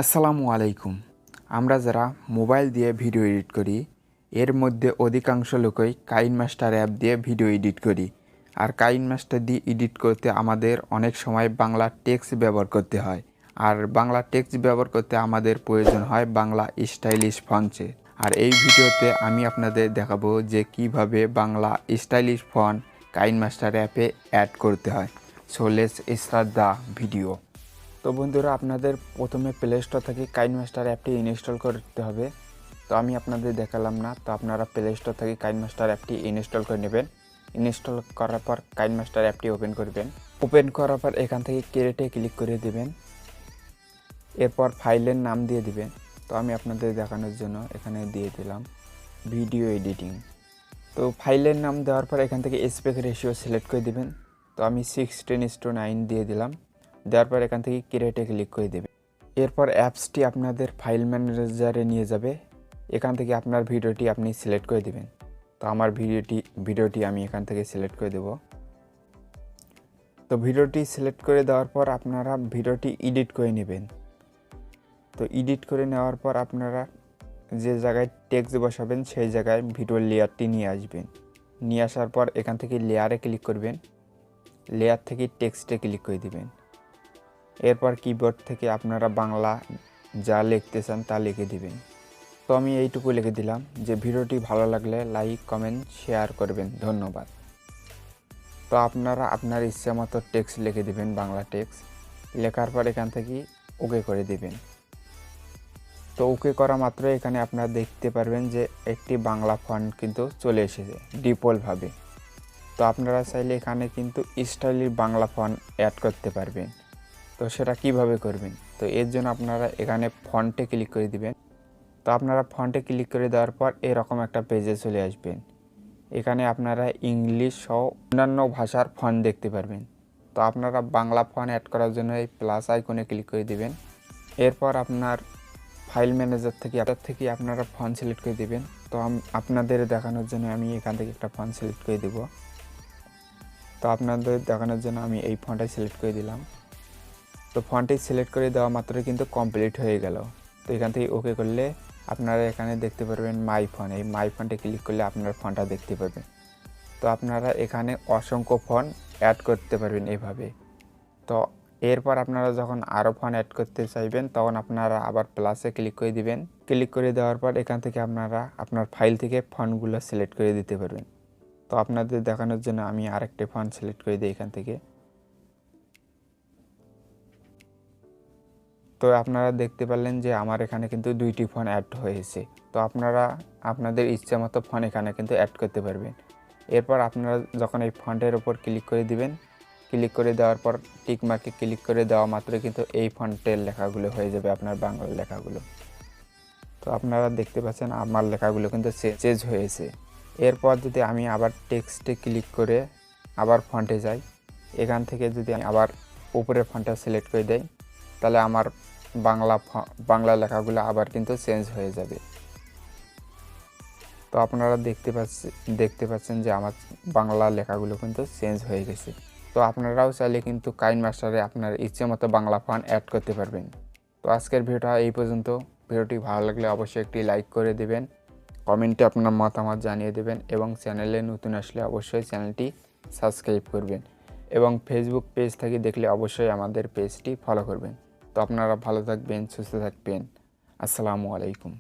আসসালামু আলাইকুম। আমরা যারা মোবাইল দিয়ে ভিডিও এডিট করি এর মধ্যে অধিকাংশ লোকই কাইনমাস্টার অ্যাপ দিয়ে ভিডিও এডিট করি। আর কাইনমাস্টার দিয়ে এডিট করতে আমাদের অনেক সময় বাংলা টেক্সট ব্যবহার করতে হয়। আর বাংলা টেক্সট ব্যবহার করতে আমাদের প্রয়োজন হয় বাংলা স্টাইলিশ ফন্টে। আর এই ভিডিওতে আমি আপনাদের দেখাবো যে কিভাবে বাংলা স্টাইলিশ ফন্ট কাইনমাস্টার অ্যাপে অ্যাড করতে হয়। So let's start the video. তো বন্ধুরা, আপনাদের প্রথমে প্লে স্টোর থেকে কাইনমাস্টার অ্যাপটি ইনস্টল করতে হবে। তো আমি আপনাদের দেখালাম না, তো আপনারা প্লে স্টোর থেকে কাইনমাস্টার অ্যাপটি ইনস্টল করে নেবেন। ইনস্টল করার পর কাইনমাস্টার অ্যাপটি ওপেন করবেন। ওপেন করার পর এখান থেকে ক্রিয়েটে ক্লিক করে দেবেন। এরপর ফাইলের নাম দিয়ে দিবেন। তো আমি আপনাদের দেখানোর জন্য এখানে দিয়ে দিলাম ভিডিও এডিটিং। তো ফাইলের নাম দেওয়ার পর এখান থেকে এসপেক্ট রেশিও সিলেক্ট করে দিবেন। তো আমি 16:9 দিয়ে দিলাম। দেওয়ার পর এখান থেকে ক্রিয়েটে ক্লিক করে দেবে। এরপর অ্যাপসটি আপনাদের ফাইল ম্যানেজারে নিয়ে যাবে। এখান থেকে আপনার ভিডিওটি আপনি সিলেক্ট করে দেবেন। তো আমার ভিডিওটি আমি এখান থেকে সিলেক্ট করে দেব। তো ভিডিওটি সিলেক্ট করে দেওয়ার পর আপনারা ভিডিওটি এডিট করে নেবেন। তো এডিট করে নেওয়ার পর আপনারা যে জায়গায় টেক্সট বসাবেন সেই জায়গায় ভিডিও লেয়ারটি নিয়ে আসবেন। নিয়ে আসার পর এখান থেকে লেয়ারে ক্লিক করবেন। লেয়ার থেকে টেক্সটে ক্লিক করে দিবেন। এরপর কিবোর্ড থেকে আপনারা বাংলা যা লিখতে চান তা লিখে দিবেন। তো আমি এইটুকু লিখে দিলাম যে ভিডিওটি ভালো লাগলে লাইক, কমেন্ট, শেয়ার করবেন। ধন্যবাদ। তো আপনারা আপনার ইচ্ছা মতো টেক্সট লিখে দিবেন, বাংলা টেক্সট। লেখার পর এখান থেকে ওকে করে দিবেন। তো ওকে করা মাত্র এখানে আপনারা দেখতে পারবেন যে একটি বাংলা ফন্ট কিন্তু চলে এসেছে ডিফল্টভাবে। তো আপনারা চাইলে এখানে কিন্তু স্টাইলিশ বাংলা ফন্ট অ্যাড করতে পারবেন। তো সেটা কিভাবে করবেন? তো এর জন্য আপনারা এখানে ফন্টে ক্লিক করে দিবেন। তো আপনারা ফন্টে ক্লিক করে দেওয়ার পর এরকম একটা পেজে চলে আসবেন। এখানে আপনারা ইংলিশ সহ অন্যান্য ভাষার ফন্ট দেখতে পারবেন। তো আপনারা বাংলা ফন্ট অ্যাড করার জন্য এই প্লাস আইকনে ক্লিক করে দিবেন। এরপর আপনার ফাইল ম্যানেজার থেকে আপনারা ফন্ট সিলেক্ট করে দিবেন। তো আপনাদের দেখানোর জন্য আমি এখান থেকে একটা ফন্ট সিলেক্ট করে দেব। তো আপনাদের দেখানোর জন্য আমি এই ফন্টটাই সিলেক্ট করে দিলাম। তো ফন্টটি সিলেক্ট করে দেওয়া মাত্রই কিন্তু কমপ্লিট হয়ে গেল। তো এখান থেকে ওকে করলে আপনারা এখানে দেখতে পারবেন মাই ফন্ট। এই মাই ফন্টে ক্লিক করলে আপনার ফন্টটা দেখতে পারবেন। তো আপনারা এখানে অসংখ্য ফন্ট অ্যাড করতে পারবেন এভাবে। তো এরপর আপনারা যখন আরও ফন্ট অ্যাড করতে চাইবেন তখন আপনারা আবার প্লাসে ক্লিক করে দিবেন। ক্লিক করে দেওয়ার পর এখান থেকে আপনারা আপনার ফাইল থেকে ফন্টগুলো সিলেক্ট করে দিতে পারবেন। তো আপনাদের দেখানোর জন্য আমি আরেকটি ফন্ট সিলেক্ট করে দিই এখান থেকে। তো আপনারা দেখতে পারলেন যে আমার এখানে কিন্তু 2টি ফন্ট অ্যাড হয়েছে। তো আপনারা আপনাদের ইচ্ছা মতো ফন্ট এখানে কিন্তু অ্যাড করতে পারবেন। এরপর আপনারা যখন এই ফন্টের ওপর ক্লিক করে দিবেন, ক্লিক করে দেওয়ার পর টিক মার্কে ক্লিক করে দেওয়া মাত্রই কিন্তু এই ফন্টের লেখাগুলো হয়ে যাবে আপনার বাংলা লেখাগুলো। তো আপনারা দেখতে পাচ্ছেন আমার লেখাগুলো কিন্তু চেঞ্জ হয়েছে। এরপর যদি আমি আবার টেক্সটে ক্লিক করে আবার ফন্টে যাই, এখান থেকে যদি আমি আবার উপরের ফন্টটা সিলেক্ট করে দেই তাহলে আমার বাংলা লেখাগুলো আবার কিন্তু চেঞ্জ হয়ে যাবে। তো আপনারা দেখতে পাচ্ছেন যে আমার বাংলা লেখাগুলো কিন্তু চেঞ্জ হয়ে গেছে। তো আপনারাও চাইলে কিন্তু কাইনমাস্টারে আপনার ইচ্ছে মতো বাংলা ফন্ট অ্যাড করতে পারবেন। তো আজকের ভিডিওটা এই পর্যন্ত। ভিডিওটি ভালো লাগলে অবশ্যই একটি লাইক করে দেবেন, কমেন্টে আপনার মতামত জানিয়ে দেবেন এবং চ্যানেলে নতুন আসলে অবশ্যই চ্যানেলটি সাবস্ক্রাইব করবেন এবং ফেসবুক পেজ থেকে দেখলে অবশ্যই আমাদের পেজটি ফলো করবেন। তো আপনারা ভালো থাকবেন, সুস্থ থাকবেন। আসসালামু আলাইকুম।